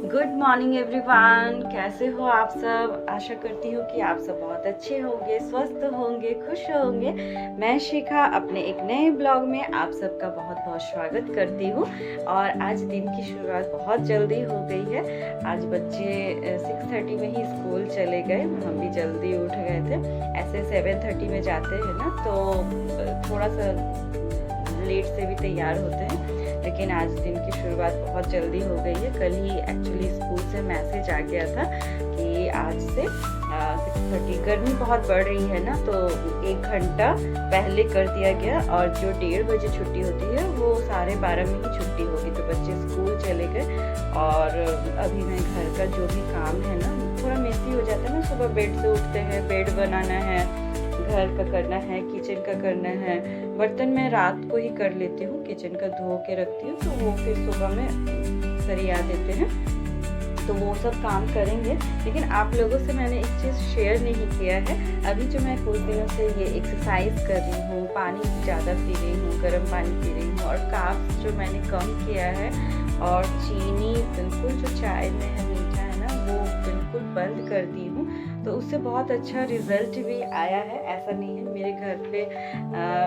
Good morning everyone. कैसे हो आप सब? आशा करती हूँ कि आप सब बहुत अच्छे होंगे, स्वस्थ होंगे, खुश होंगे। मैं शिखा अपने एक नए ब्लॉग में आप सबका बहुत बहुत स्वागत करती हूँ। और आज दिन की शुरुआत बहुत जल्दी हो गई है। आज बच्चे 6:30 में ही स्कूल चले गए, हम भी जल्दी उठ गए थे। ऐसे 7:30 में जाते हैं ना, तो थोड़ा सा लेट से भी तैयार होते हैं, लेकिन आज दिन की शुरुआत बहुत जल्दी हो गई है। कल ही एक्चुअली स्कूल से मैसेज आ गया था कि आज से 6:30, गर्मी बहुत बढ़ रही है ना, तो 1 घंटा पहले कर दिया गया। और जो 1:30 बजे छुट्टी होती है वो 12:30 में ही छुट्टी होगी। तो बच्चे स्कूल चले गए और अभी मैं घर का जो भी काम है ना, थोड़ा मेसी हो जाता है ना। सुबह बेड से उठते हैं, बेड बनाना है, घर का करना है, किचन का करना है। बर्तन मैं रात को ही कर लेती हूँ, किचन का धो के रखती हूँ, तो वो फिर सुबह में सरिया देते हैं, तो वो सब काम करेंगे। लेकिन आप लोगों से मैंने एक चीज़ शेयर नहीं किया है। अभी जो मैं कुछ दिनों से ये एक्सरसाइज कर रही हूँ, पानी ज़्यादा पी रही हूँ, गर्म पानी पी रही हूँ, और कार्ब्स जो मैंने कम किया है, और चीनी बिल्कुल जो चाय में है, मीठा है ना, वो बिल्कुल बंद कर दी हूँ। तो उससे बहुत अच्छा रिजल्ट भी आया है। ऐसा नहीं है, मेरे घर पे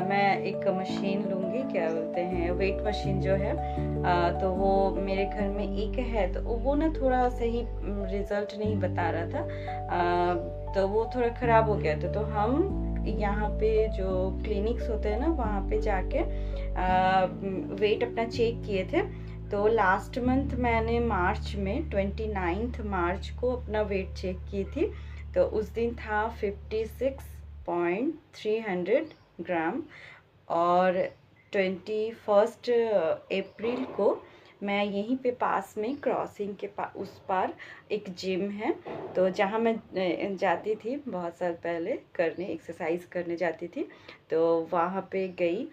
मैं एक मशीन लूँगी, क्या बोलते हैं, वेट मशीन जो है, तो वो मेरे घर में एक है, तो वो ना थोड़ा सही रिजल्ट नहीं बता रहा था, तो वो थोड़ा ख़राब हो गया था। तो हम यहाँ पे जो क्लिनिक्स होते हैं ना, वहाँ पे जाके वेट अपना चेक किए थे। तो लास्ट मंथ मैंने मार्च में 29 मार्च को अपना वेट चेक की थी। तो उस दिन था 56.300 ग्राम। और 21 अप्रैल को मैं यहीं पे पास में क्रॉसिंग के उस पार एक जिम है, तो जहाँ मैं जाती थी बहुत साल पहले करने, एक्सरसाइज करने जाती थी, तो वहाँ पे गई,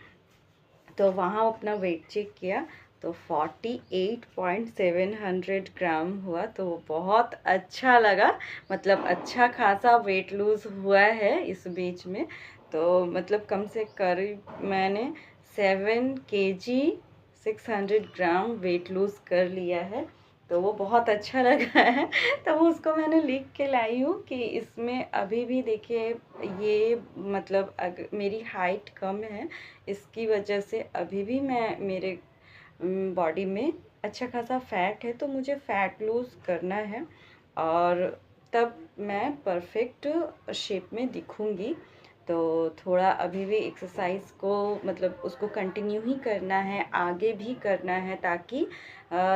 तो वहाँ अपना वेट चेक किया, तो 48.700 ग्राम हुआ। तो बहुत अच्छा लगा, मतलब अच्छा खासा वेट लूज़ हुआ है इस बीच में। तो मतलब कम से करीब मैंने 7 kg 600 ग्राम वेट लूज़ कर लिया है। तो वो बहुत अच्छा लगा है। तो उसको मैंने लिख के लाई हूँ कि इसमें अभी भी देखिए, ये मतलब अगर मेरी हाइट कम है, इसकी वजह से अभी भी मेरे बॉडी में अच्छा खासा फैट है, तो मुझे फैट लूज़ करना है, और तब मैं परफेक्ट शेप में दिखूँगी। तो थोड़ा अभी भी एक्सरसाइज को, मतलब उसको कंटिन्यू ही करना है, आगे भी करना है, ताकि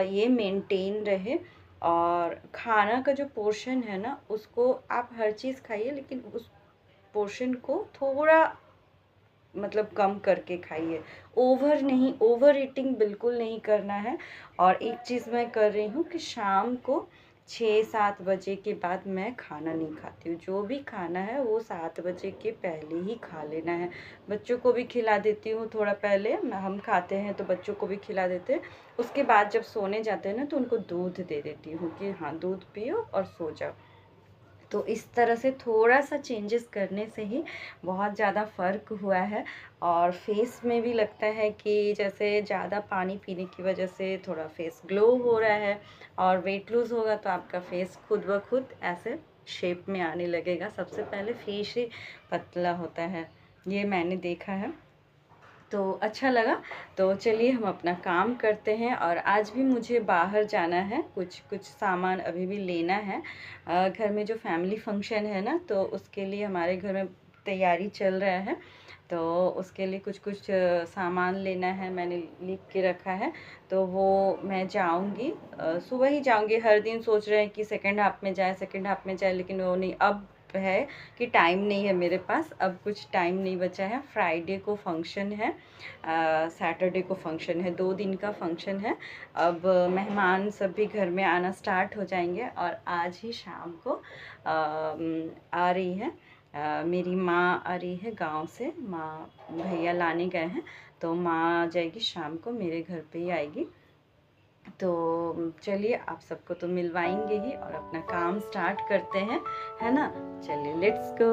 ये मेंटेन रहे। और खाना का जो पोर्शन है ना, उसको आप हर चीज़ खाइए, लेकिन उस पोर्शन को थोड़ा मतलब कम करके खाइए। ओवर नहीं, ओवर ईटिंग बिल्कुल नहीं करना है। और एक चीज़ मैं कर रही हूँ कि शाम को 6-7 बजे के बाद मैं खाना नहीं खाती हूँ। जो भी खाना है वो 7 बजे के पहले ही खा लेना है। बच्चों को भी खिला देती हूँ थोड़ा पहले, हम खाते हैं तो बच्चों को भी खिला देते हैं। उसके बाद जब सोने जाते हैं ना, तो उनको दूध दे देती हूँ कि हाँ, दूध पियो और सो जाओ। तो इस तरह से थोड़ा सा चेंजेस करने से ही बहुत ज़्यादा फ़र्क हुआ है। और फेस में भी लगता है कि जैसे ज़्यादा पानी पीने की वजह से थोड़ा फेस ग्लो हो रहा है। और वेट लूज़ होगा तो आपका फेस खुद ब खुद ऐसे शेप में आने लगेगा। सबसे पहले फेस ही पतला होता है, ये मैंने देखा है। तो अच्छा लगा। तो चलिए हम अपना काम करते हैं। और आज भी मुझे बाहर जाना है, कुछ कुछ सामान अभी भी लेना है। घर में जो फैमिली फंक्शन है ना, तो उसके लिए हमारे घर में तैयारी चल रहा है, तो उसके लिए कुछ कुछ सामान लेना है, मैंने लिख के रखा है। तो वो मैं जाऊंगी, सुबह ही जाऊंगी। हर दिन सोच रहे हैं कि सेकंड हाफ में जाए, सेकंड हाफ में जाए, लेकिन वो नहीं, अब है कि टाइम नहीं है मेरे पास, अब कुछ टाइम नहीं बचा है। फ्राइडे को फंक्शन है, सैटरडे को फंक्शन है, 2 दिन का फंक्शन है। अब मेहमान सब भी घर में आना स्टार्ट हो जाएंगे। और आज ही शाम को आ रही है, मेरी माँ आ रही है गांव से, माँ भैया लाने गए हैं, तो माँ आ जाएगी शाम को, मेरे घर पे ही आएगी। तो चलिए आप सबको तो मिलवाएंगे ही, और अपना काम स्टार्ट करते हैं, है ना। चलिए लेट्स गो।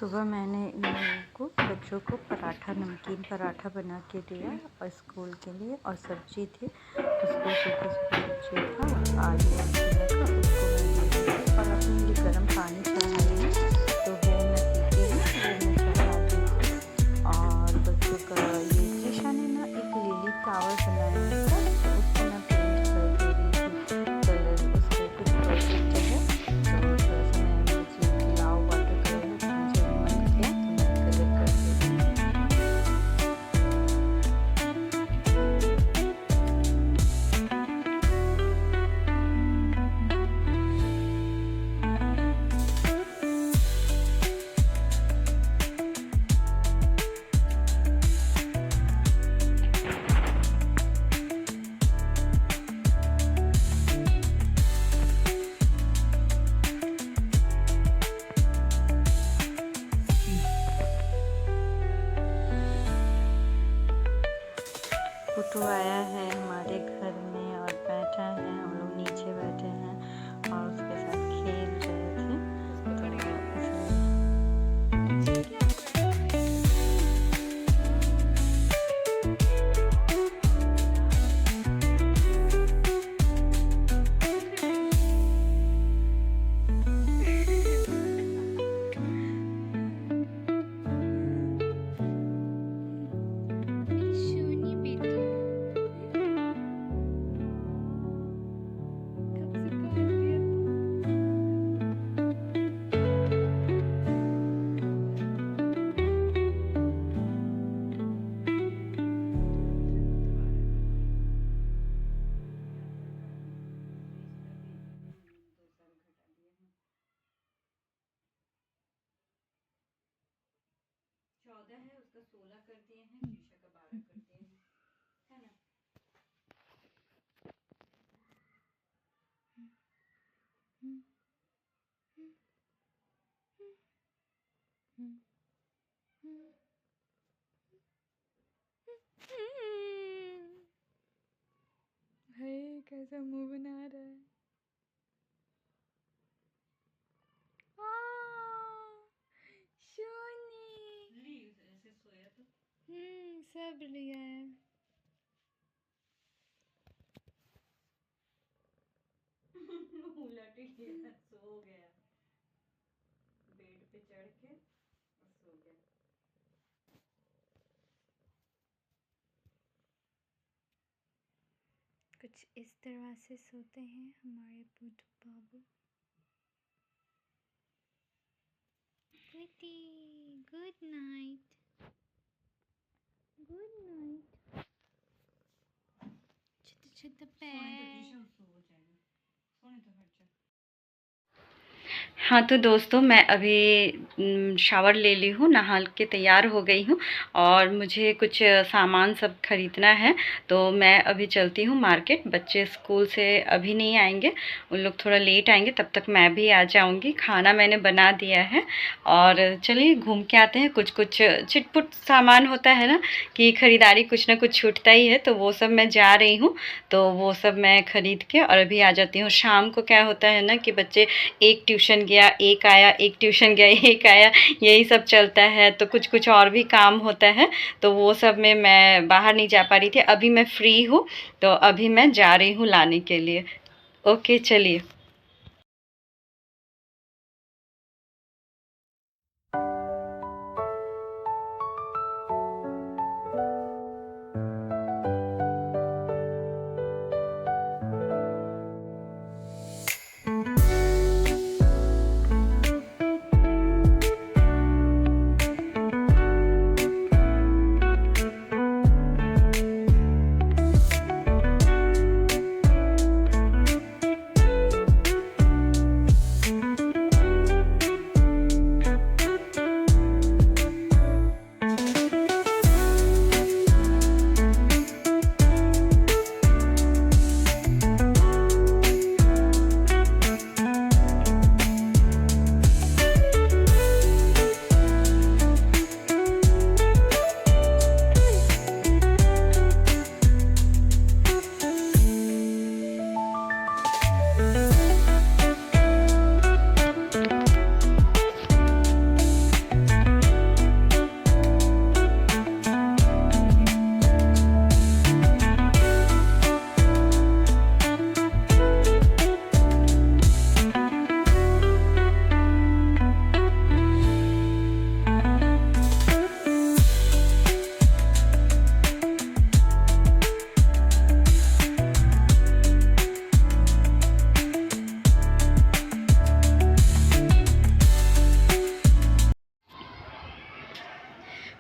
सुबह मैंने इन लोगों को बच्चों को पराठा नमकीन पराठा बना के दिया और स्कूल के लिए, और सब्जी थी उसको सूखी सब्जी था आलू और खीरा का, उसको मैं दे दी और अपने लिए गर्म पानी चढ़ाई है तो वो मैं पीती हूँ, वो मैं चढ़ा दी थी। और बच्चों का ये त्रिशा ने ना एक लिली फ्लावर बनाया था तो उसको मैं पेंट कर दे रही थी, कलर उसके कुछ प्रोजेक्ट है तो थोड़ा सा मैं मुझे लाव वाटर कलर तो मुझे मन किया तो मैं कलर कर दे रही थी। पुटू आया है हमारे घर में और बैठा है, हम लोग नीचे बैठे हैं और उसके साथ खेल रहे थे तो चौदह है उसका 16 कर दिए हैं, शीशा का 12 कर दिए हैं, है ना। हाय कैसा मुंह बना रहा है। सोनी ऐसे सोया तो सब लिया है। उलट गया, सो गया बेड पे चढ़ के और सो गया। कुछ इस तरह से सोते हैं हमारे पुटू बाबू। गुड नाइट, गुड नाइट छोटा छोटा पैर। हाँ तो दोस्तों मैं अभी शावर ले ली हूँ, नहा के तैयार हो गई हूँ और मुझे कुछ सामान सब खरीदना है तो मैं अभी चलती हूँ मार्केट। बच्चे स्कूल से अभी नहीं आएंगे, उन लोग थोड़ा लेट आएंगे, तब तक मैं भी आ जाऊँगी। खाना मैंने बना दिया है और चलिए घूम के आते हैं। कुछ कुछ चिटपुट सामान होता है ना कि ख़रीदारी कुछ ना कुछ छूटता ही है, तो वो सब मैं जा रही हूँ तो वो सब मैं ख़रीद के और अभी आ जाती हूँ। शाम को क्या होता है ना कि बच्चे एक ट्यूशन गया एक आया, एक ट्यूशन गया एक आया, यही सब चलता है, तो कुछ कुछ और भी काम होता है तो वो सब में मैं बाहर नहीं जा पा रही थी। अभी मैं फ्री हूँ तो अभी मैं जा रही हूँ लाने के लिए। ओके चलिए।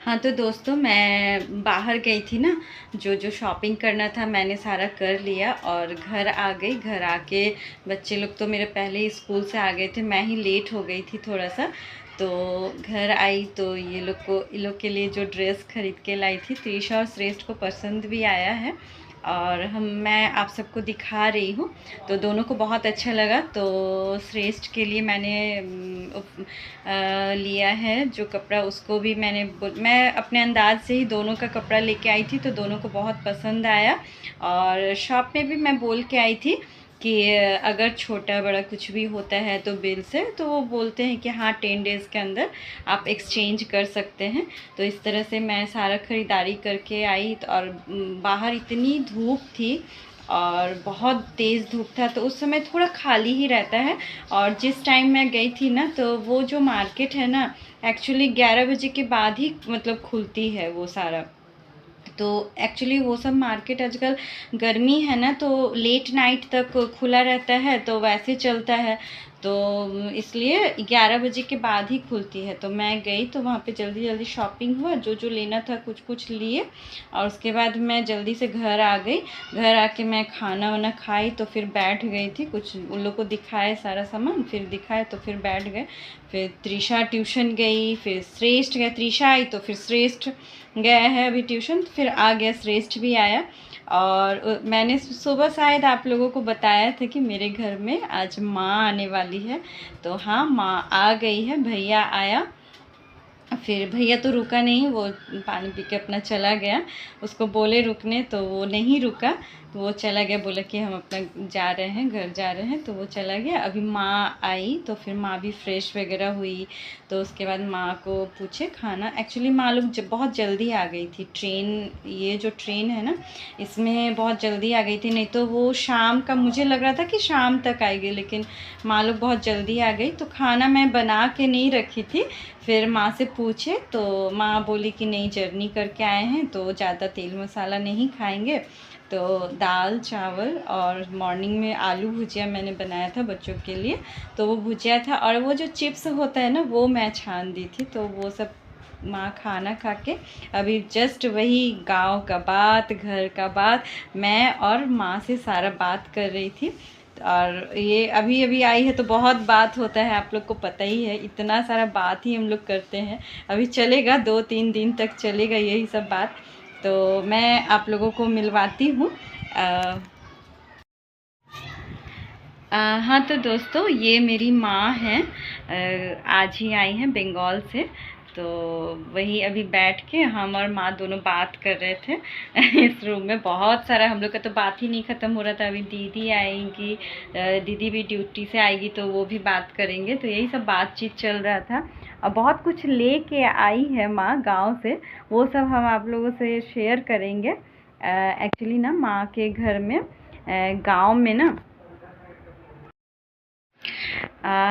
हाँ तो दोस्तों, मैं बाहर गई थी ना, जो जो शॉपिंग करना था मैंने सारा कर लिया और घर आ गई। घर आके बच्चे लोग तो मेरे पहले ही स्कूल से आ गए थे, मैं ही लेट हो गई थी थोड़ा सा। तो घर आई तो इन लोग के लिए जो ड्रेस खरीद के लाई थी, त्रिशा और श्रेष्ठ को पसंद भी आया है और मैं आप सबको दिखा रही हूँ। तो दोनों को बहुत अच्छा लगा। तो श्रेष्ठ के लिए मैंने लिया है जो कपड़ा, उसको भी मैं अपने अंदाज से ही दोनों का कपड़ा लेके आई थी, तो दोनों को बहुत पसंद आया। और शॉप में भी मैं बोल के आई थी कि अगर छोटा बड़ा कुछ भी होता है तो बिल से, तो वो बोलते हैं कि हाँ 10 डेज़ के अंदर आप एक्सचेंज कर सकते हैं। तो इस तरह से मैं सारा ख़रीदारी करके आई। और बाहर इतनी धूप थी और बहुत तेज़ धूप था, तो उस समय थोड़ा खाली ही रहता है। और जिस टाइम मैं गई थी ना, तो वो जो मार्केट है ना, एक्चुअली 11 बजे के बाद ही मतलब खुलती है वो सारा। तो एक्चुअली वो सब मार्केट आजकल गर्मी है ना, तो लेट नाइट तक खुला रहता है, तो वैसे चलता है। तो इसलिए 11 बजे के बाद ही खुलती है। तो मैं गई तो वहाँ पे जल्दी जल्दी शॉपिंग हुआ, जो जो लेना था कुछ कुछ लिए और उसके बाद मैं जल्दी से घर आ गई। घर आके मैं खाना वाना खाई तो फिर बैठ गई थी, कुछ उन लोग को दिखाए सारा सामान, फिर दिखाए तो फिर बैठ गए। फिर त्रिशा ट्यूशन गई, फिर श्रेष्ठ गया, त्रिशा आई तो फिर श्रेष्ठ गया है अभी ट्यूशन, तो फिर आ गया, श्रेष्ठ भी आया। और मैंने सुबह शायद आप लोगों को बताया था कि मेरे घर में आज माँ आने वाली है। तो हाँ, माँ आ गई है, भैया आया। फिर भैया तो रुका नहीं, वो पानी पी के अपना चला गया। उसको बोले रुकने तो वो नहीं रुका, तो वो चला गया, बोला कि हम अपना जा रहे हैं, घर जा रहे हैं, तो वो चला गया। अभी माँ आई तो फिर माँ भी फ्रेश वगैरह हुई। तो उसके बाद माँ को पूछे खाना। एक्चुअली माँ लोग बहुत जल्दी आ गई थी, ये जो ट्रेन है ना, इसमें बहुत जल्दी आ गई थी। नहीं तो वो शाम का, मुझे लग रहा था कि शाम तक आएगी, लेकिन माँ लोग बहुत जल्दी आ गई। तो खाना मैं बना के नहीं रखी थी, फिर माँ से पूछे तो माँ बोली कि नहीं, जर्नी करके आए हैं तो ज़्यादा तेल मसाला नहीं खाएंगे। तो दाल चावल और मॉर्निंग में आलू भुजिया मैंने बनाया था बच्चों के लिए, तो वो भुजिया था। और वो जो चिप्स होता है ना, वो मैं छान दी थी। तो वो सब माँ खाना खा के अभी जस्ट वही गांव का बात, घर का बात, मैं और माँ से सारा बात कर रही थी। और ये अभी अभी आई है तो बहुत बात होता है, आप लोग को पता ही है, इतना सारा बात ही हम लोग करते हैं। अभी चलेगा 2-3 दिन तक चलेगा यही सब बात। तो मैं आप लोगों को मिलवाती हूँ। हाँ तो दोस्तों, ये मेरी माँ हैं, आज ही आई हैं बंगाल से। तो वही अभी बैठ के हम और माँ दोनों बात कर रहे थे इस रूम में। बहुत सारा हम लोग का तो बात ही नहीं ख़त्म हो रहा था। अभी दीदी आएंगी, दीदी भी ड्यूटी से आएगी तो वो भी बात करेंगे, तो यही सब बातचीत चल रहा था। और बहुत कुछ ले के आई है माँ गांव से, वो सब हम आप लोगों से शेयर करेंगे। एक्चुअली ना माँ के घर में, गांव में ना,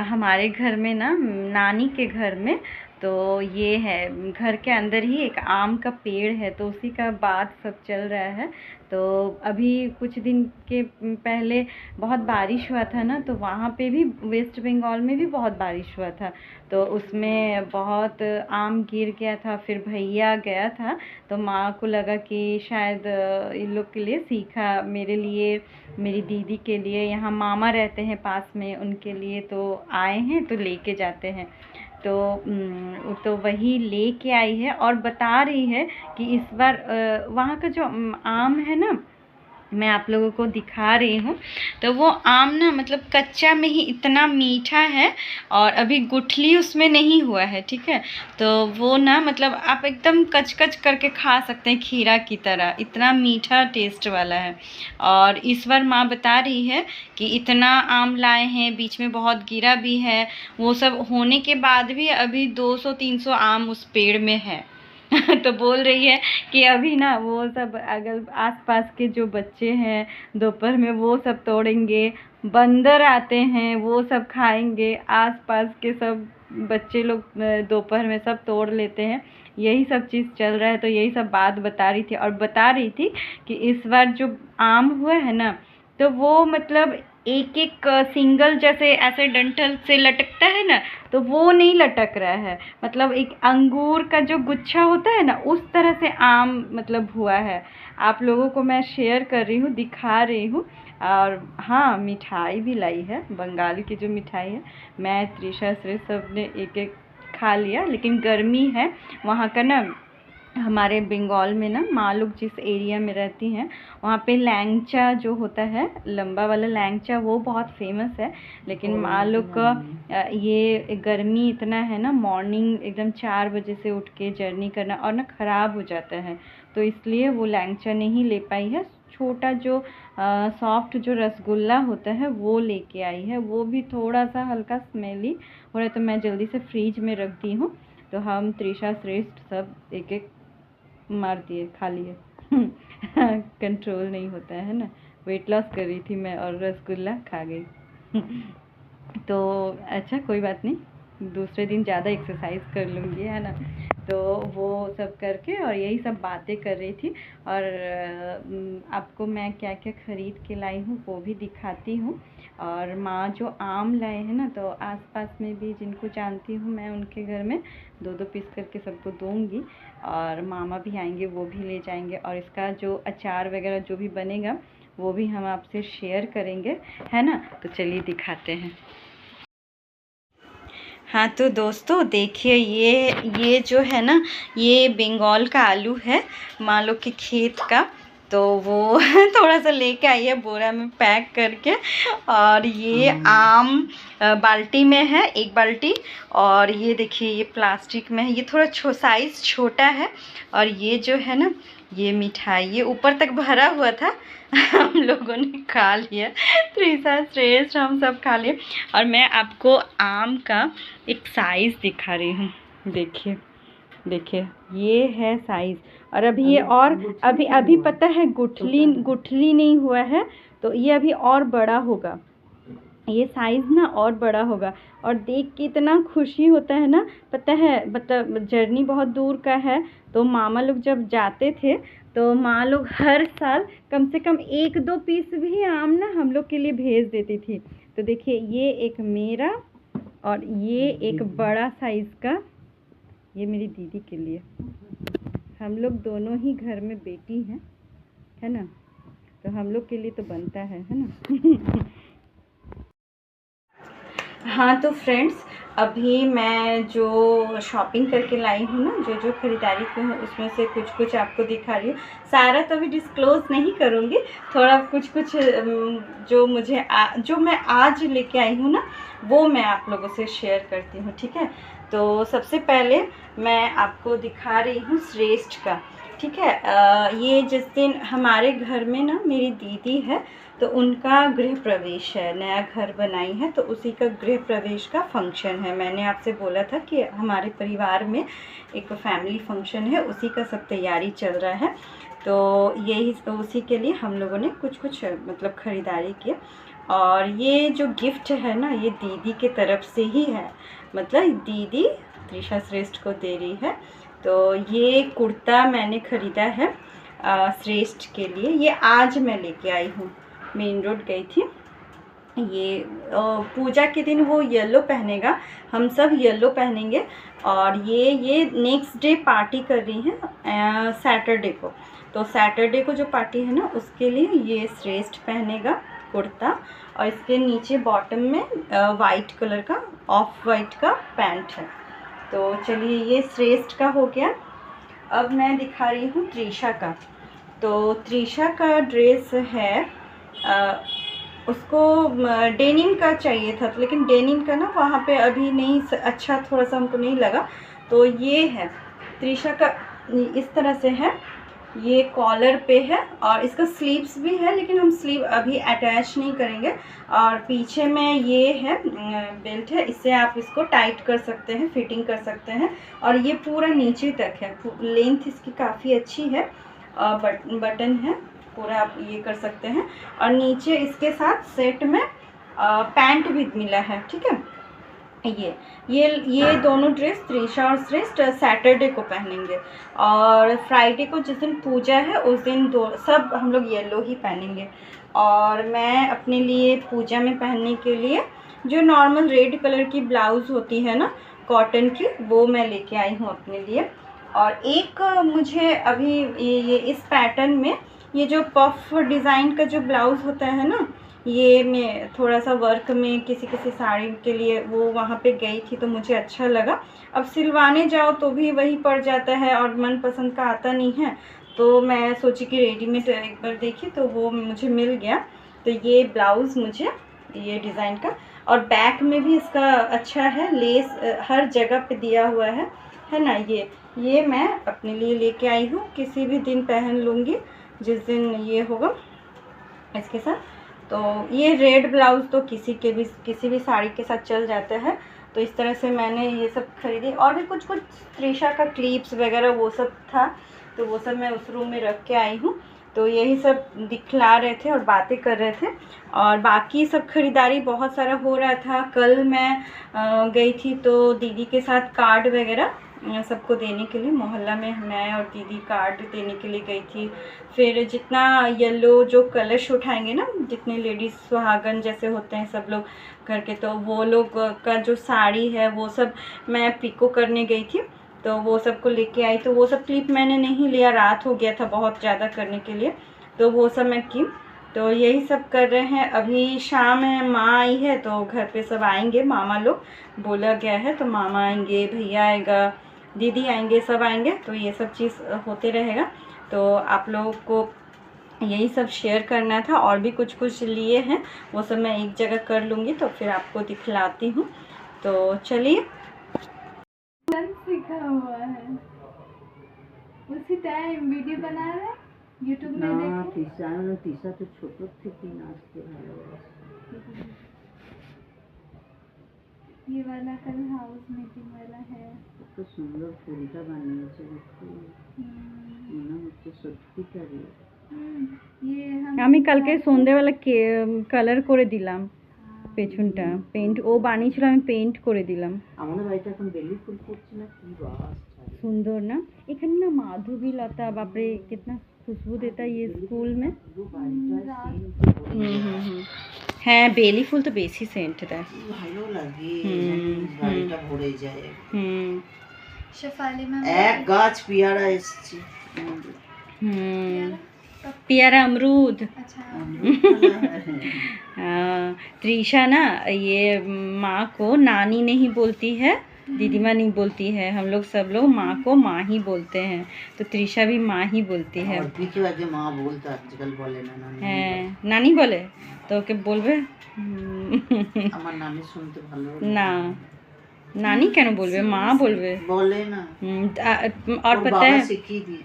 हमारे घर में ना, नानी के घर में, तो ये है घर के अंदर ही एक आम का पेड़ है, तो उसी का बात सब चल रहा है। तो अभी कुछ दिन के पहले बहुत बारिश हुआ था ना, तो वहाँ पे भी वेस्ट बंगाल में भी बहुत बारिश हुआ था, तो उसमें बहुत आम गिर गया था। फिर भैया गया था, तो माँ को लगा कि शायद इन लोग के लिए सीखा, मेरे लिए, मेरी दीदी के लिए, यहाँ मामा रहते हैं पास में, उनके लिए तो आए हैं तो लेके जाते हैं। तो वही लेके आई है और बता रही है कि इस बार वहाँ का जो आम है ना, मैं आप लोगों को दिखा रही हूँ। तो वो आम ना, मतलब कच्चा में ही इतना मीठा है और अभी गुठली उसमें नहीं हुआ है, ठीक है। तो वो ना, मतलब आप एकदम कच कच करके खा सकते हैं, खीरा की तरह, इतना मीठा टेस्ट वाला है। और इस बार माँ बता रही है कि इतना आम लाए हैं, बीच में बहुत गिरा भी है, वो सब होने के बाद भी अभी 200-300 आम उस पेड़ में है तो बोल रही है कि अभी ना वो सब अगल आसपास के जो बच्चे हैं दोपहर में वो सब तोड़ेंगे, बंदर आते हैं वो सब खाएंगे, आसपास के सब बच्चे लोग दोपहर में सब तोड़ लेते हैं, यही सब चीज़ चल रहा है। तो यही सब बात बता रही थी और बता रही थी कि इस बार जो आम हुआ है ना, तो वो मतलब एक एक सिंगल जैसे ऐसे डंठल से लटकता है ना, तो वो नहीं लटक रहा है। मतलब एक अंगूर का जो गुच्छा होता है ना, उस तरह से आम मतलब हुआ है। आप लोगों को मैं शेयर कर रही हूँ, दिखा रही हूँ। और हाँ, मिठाई भी लाई है, बंगाल की जो मिठाई है। मैं, त्रिशा, श्रेष्ठ सब ने एक एक खा लिया। लेकिन गर्मी है वहाँ का ना, हमारे बंगाल में ना, माँ लोग जिस एरिया में रहती हैं वहाँ पे लैंगचा जो होता है, लंबा वाला लैंगचा, वो बहुत फेमस है। लेकिन माँ लोग का ये गर्मी इतना है ना, मॉर्निंग एकदम 4 बजे से उठ के जर्नी करना और ना ख़राब हो जाता है, तो इसलिए वो लैंगचा नहीं ले पाई है। छोटा जो सॉफ्ट जो रसगुल्ला होता है वो लेके आई है, वो भी थोड़ा सा हल्का स्मेली हो रहा है, तो मैं जल्दी से फ्रीज में रख दी हूँ। तो हम त्रिशा, श्रेष्ठ सब एक एक मार दिए, खा लिए। कंट्रोल नहीं होता है ना, वेट लॉस कर रही थी मैं और रसगुल्ला खा गई। तो अच्छा, कोई बात नहीं, दूसरे दिन ज़्यादा एक्सरसाइज कर लूँगी, है ना। तो वो सब करके और यही सब बातें कर रही थी। और आपको मैं क्या क्या ख़रीद के लाई हूँ वो भी दिखाती हूँ। और माँ जो आम लाए हैं ना, तो आसपास में भी जिनको जानती हूँ मैं, उनके घर में 2-2 पीस करके सबको दूँगी। और मामा भी आएंगे, वो भी ले जाएंगे। और इसका जो अचार वगैरह जो भी बनेगा वो भी हम आपसे शेयर करेंगे, है ना। तो चलिए दिखाते हैं। हाँ तो दोस्तों देखिए, ये जो है ना, ये बंगाल का आलू है, माँ लोग के खेत का। तो वो थोड़ा सा लेके आई है बोरा में पैक करके। और ये आम बाल्टी में है, 1 बाल्टी। और ये देखिए, ये प्लास्टिक में है, ये थोड़ा साइज़ छोटा है। और ये जो है ना, ये मिठाई ये ऊपर तक भरा हुआ था। हम लोगों ने खा लिया, त्रिशा, श्रेष्ठ, हम सब खा लिए। और मैं आपको आम का एक साइज़ दिखा रही हूँ। देखिए देखिए, ये है साइज़। और अभी ये और अभी पता है गुठली नहीं हुआ है, तो ये अभी और बड़ा होगा, ये साइज़ ना और बड़ा होगा। और देख के इतना खुशी होता है ना, पता है, मतलब जर्नी बहुत दूर का है। तो मामा लोग जब जाते थे तो माँ लोग हर साल कम से कम 1-2 पीस भी आम ना हम लोग के लिए भेज देती थी। तो देखिए, ये एक मेरा और ये एक बड़ा साइज़ का, ये मेरी दीदी के लिए। हम लोग दोनों ही घर में बेटी हैं, है ना, तो हम लोग के लिए तो बनता है ना। हाँ तो फ्रेंड्स, अभी मैं जो शॉपिंग करके लाई हूँ ना, जो ख़रीदारी की हूँ, उसमें से कुछ आपको दिखा रही हूँ। सारा तो अभी डिस्क्लोज़ नहीं करूँगी, थोड़ा कुछ जो मैं आज लेके आई हूँ ना, वो मैं आप लोगों से शेयर करती हूँ, ठीक है। तो सबसे पहले मैं आपको दिखा रही हूँ श्रेष्ठ का, ठीक है। ये जिस दिन हमारे घर में ना मेरी दीदी है, तो उनका गृह प्रवेश है, नया घर बनाई है, तो उसी का गृह प्रवेश का फंक्शन है। मैंने आपसे बोला था कि हमारे परिवार में एक फैमिली फंक्शन है, उसी का सब तैयारी चल रहा है। तो यही उसी के लिए हम लोगों ने कुछ मतलब ख़रीदारी की। और ये जो गिफ्ट है ना, ये दीदी के तरफ से ही है, मतलब दीदी त्रिशा श्रेष्ठ को दे रही है। तो ये कुर्ता मैंने ख़रीदा है श्रेष्ठ के लिए, ये आज मैं लेके आई हूँ, मेन रोड गई थी। ये पूजा के दिन वो येलो पहनेगा, हम सब येलो पहनेंगे। और ये नेक्स्ट डे पार्टी कर रही हैं सैटरडे को, तो सैटरडे को जो पार्टी है ना, उसके लिए ये श्रेष्ठ पहनेगा कुर्ता। और इसके नीचे बॉटम में वाइट कलर का, ऑफ वाइट का पैंट है। तो चलिए, ये श्रेष्ठ का हो गया। अब मैं दिखा रही हूँ त्रिशा का। तो त्रिशा का ड्रेस है, उसको डेनिम का चाहिए था, लेकिन डेनिम का ना वहाँ पे अभी नहीं अच्छा, थोड़ा सा हमको नहीं लगा। तो ये है त्रिशा का, इस तरह से है, ये कॉलर पे है और इसका स्लीव्स भी है, लेकिन हम स्लीव अभी अटैच नहीं करेंगे। और पीछे में ये है बेल्ट है, इससे आप इसको टाइट कर सकते हैं, फिटिंग कर सकते हैं। और ये पूरा नीचे तक है, लेंथ इसकी काफ़ी अच्छी है, बटन है पूरा, आप ये कर सकते हैं। और नीचे इसके साथ सेट में पैंट भी मिला है, ठीक है। ये दोनों ड्रेस त्रिशा और श्रेष्ठ सैटरडे को पहनेंगे। और फ्राइडे को जिस दिन पूजा है उस दिन सब हम लोग येलो ही पहनेंगे। और मैं अपने लिए पूजा में पहनने के लिए जो नॉर्मल रेड कलर की ब्लाउज़ होती है ना कॉटन की, वो मैं लेके आई हूँ अपने लिए। और एक मुझे अभी ये इस पैटर्न में ये जो पफ डिज़ाइन का जो ब्लाउज़ होता है ना, ये मैं थोड़ा सा वर्क में किसी किसी साड़ी के लिए वो वहाँ पे गई थी तो मुझे अच्छा लगा। अब सिलवाने जाओ तो भी वही पड़ जाता है और मन पसंद का आता नहीं है, तो मैं सोची कि रेडीमेड एक बार देखी तो वो मुझे मिल गया। तो ये ब्लाउज़ मुझे ये डिज़ाइन का, और बैक में भी इसका अच्छा है, लेस हर जगह पे दिया हुआ है ना। ये मैं अपने लिए लेके आई हूँ, किसी भी दिन पहन लूँगी जिस दिन ये होगा इसके साथ। तो ये रेड ब्लाउज़ तो किसी भी साड़ी के साथ चल जाता है। तो इस तरह से मैंने ये सब खरीदी, और भी कुछ त्रिशा का क्लिप्स वगैरह वो सब था, तो वो सब मैं उस रूम में रख के आई हूँ। तो यही सब दिखला रहे थे और बातें कर रहे थे, और बाकी सब खरीदारी बहुत सारा हो रहा था। कल मैं गई थी तो दीदी के साथ कार्ड वगैरह सबको देने के लिए, मोहल्ला में मैं और दीदी कार्ड देने के लिए गई थी। फिर जितना येलो जो कलश उठाएंगे ना, जितने लेडीज़ सुहागन जैसे होते हैं सब लोग घर के, तो वो लोग का जो साड़ी है वो सब मैं पिको करने गई थी, तो वो सबको लेके आई। तो वो सब क्लिप मैंने नहीं लिया, रात हो गया था बहुत ज़्यादा करने के लिए, तो वो सब मैं की। तो यही सब कर रहे हैं। अभी शाम है, माँ आई है तो घर पे सब आएंगे, मामा लोग बोला गया है, तो मामा आएंगे, भैया आएगा, दीदी आएंगे, सब आएंगे, तो ये सब चीज़ होते रहेगा। तो आप लोगों को यही सब शेयर करना था, और भी कुछ लिए हैं वो सब मैं एक जगह कर लूँगी तो फिर आपको दिखलाती हूँ। तो चलिए। सीखा हुआ है, उसी टाइम वीडियो बना रहे यूट्यूब में देखो। तीसरा तो छोटो থেকে নাচতে ভালোবাসে। ये वाला कल हाउस मीटिंग वाला है, तो सुंदर फूलটা বানিয়েছে দেখো, মনে হচ্ছে সত্যিকারই। ये আমি কালকে সন্ধ্যেবেলা কালার করে দিলাম পেছনটা, পেইন্ট ও বানিয়েছিল, আমি পেইন্ট করে দিলাম। আমাদের বাড়িতে এখন বেলি ফুল ফুটছে না, কি বাস सुंदर ना। এখানে ना माधवी लता, बाप रे कितना खुशबू देता है ये स्कूल में। হ্যাঁ বেলি ফুল তো বেশি সেন্ট দেয়, ভালো লাগে, বাড়িটা ভরে যায়। शेफाली में এক গাছ পেয়ারা এসেছে। पियारा अमरूद। अच्छा त्रिशा ना ये माँ को नानी नहीं बोलती है, दीदी माँ नहीं बोलती है, हम लोग सब लोग माँ को माँ ही बोलते हैं, तो त्रिशा भी माँ ही बोलती है। और भी तो आगे माँ बोलता, आजकल बोले ना नानी। है नानी बोले तो के बोलबे আমার নানি শুনতে ভালো ना, नानी क्या बोलबे, माँ बोलबे, बोले ना। और पता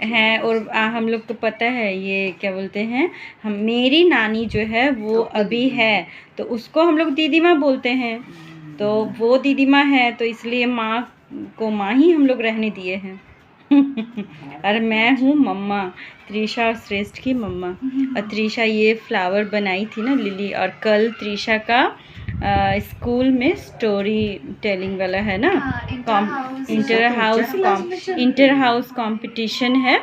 है और हाँ, हम लोग को पता है ये क्या बोलते हैं, हम मेरी नानी जो है वो अभी है तो उसको हम लोग दीदी माँ बोलते हैं, तो वो दीदी माँ है तो इसलिए माँ को माँ ही हम लोग रहने दिए हैं। और मैं हूँ मम्मा, त्रिशा और श्रेष्ठ की मम्मा। और त्रिशा ये फ्लावर बनाई थी ना लिली, और कल त्रिशा का स्कूल में स्टोरी टेलिंग वाला है ना, इंटर हाउस कंपटीशन है,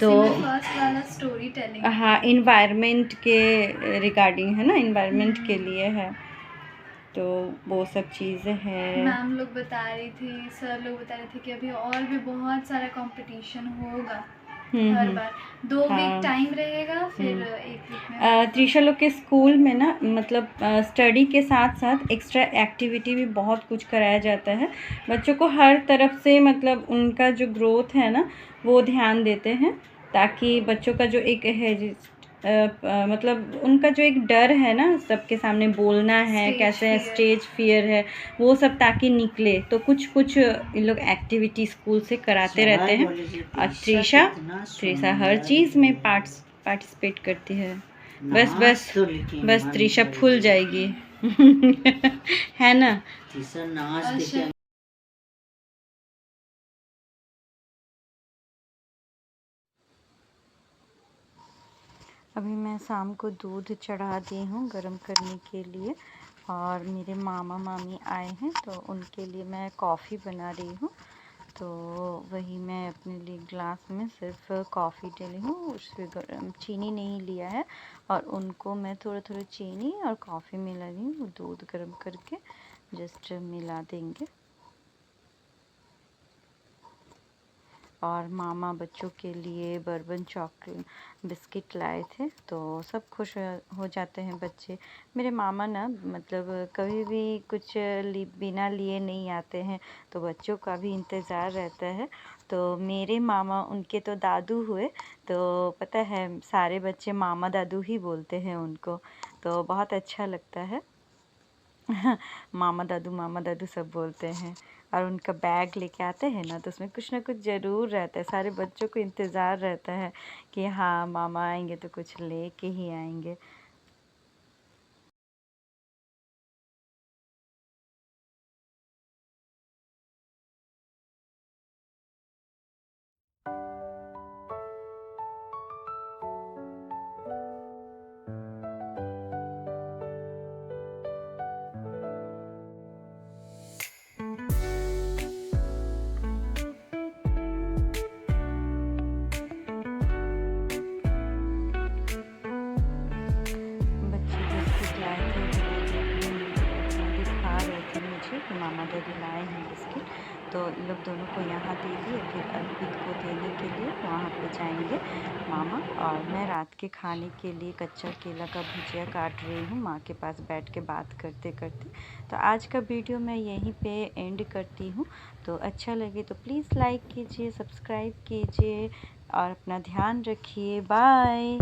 तो फर्स्ट वाला स्टोरी टेलिंग, हाँ इन्वायरमेंट के रिगार्डिंग है ना, इन्वायरमेंट के लिए है, तो वो सब चीज़ें हैं। मैम लोग बता रही थी, सर लोग बता रहे थे कि अभी और भी बहुत सारा कंपटीशन होगा, हर बार 2 वीक टाइम रहेगा, फिर 1 वीक में। त्रिशा लोग के स्कूल में ना मतलब स्टडी के साथ साथ एक्स्ट्रा एक्टिविटी भी बहुत कुछ कराया जाता है, बच्चों को हर तरफ से मतलब उनका जो ग्रोथ है ना वो ध्यान देते हैं, ताकि बच्चों का जो एक है मतलब उनका जो एक डर है ना सबके सामने बोलना है, कैसे स्टेज फियर है वो सब ताकि निकले, तो कुछ इन लोग एक्टिविटी स्कूल से कराते रहते हैं। और त्रिशा हर चीज़ में पार्टिसिपेट करती है। बस त्रिशा फूल जाएगी है ना। अभी मैं शाम को दूध चढ़ा दी हूँ गरम करने के लिए, और मेरे मामा मामी आए हैं तो उनके लिए मैं कॉफ़ी बना रही हूँ। तो वही मैं अपने लिए ग्लास में सिर्फ कॉफ़ी डाली हूँ, उसमें गर्म चीनी नहीं लिया है। और उनको मैं थोड़ा थोड़ा चीनी और कॉफ़ी मिला दी हूँ, दूध गर्म करके जस्ट मिला देंगे। और मामा बच्चों के लिए बर्बन चॉकलेट बिस्किट लाए थे, तो सब खुश हो जाते हैं बच्चे। मेरे मामा ना मतलब कभी भी कुछ बिना लिए नहीं आते हैं, तो बच्चों का भी इंतज़ार रहता है। तो मेरे मामा उनके तो दादू हुए, तो पता है सारे बच्चे मामा दादू ही बोलते हैं उनको, तो बहुत अच्छा लगता है। मामा दादू सब बोलते हैं। और उनका बैग लेके आते हैं ना, तो उसमें कुछ ना कुछ ज़रूर रहता है। सारे बच्चों को इंतज़ार रहता है कि हाँ मामा आएंगे तो कुछ लेके ही आएंगे। बच्चे बिस्किट लाए थे, तो दिखा रहे थे मुझे कि मामा दादी लाए हैं बिस्किट, तो इन लोग दोनों को यहाँ दे दिए। फिर अर्पित को देने के लिए वहाँ पे जाएंगे मामा। और मैं रात के खाने के लिए कच्चा केला का भुजिया काट रही हूँ माँ के पास बैठ के बात करते करते। तो आज का वीडियो मैं यहीं पे एंड करती हूँ। तो अच्छा लगे तो प्लीज़ लाइक कीजिए, सब्सक्राइब कीजिए और अपना ध्यान रखिए। बाय।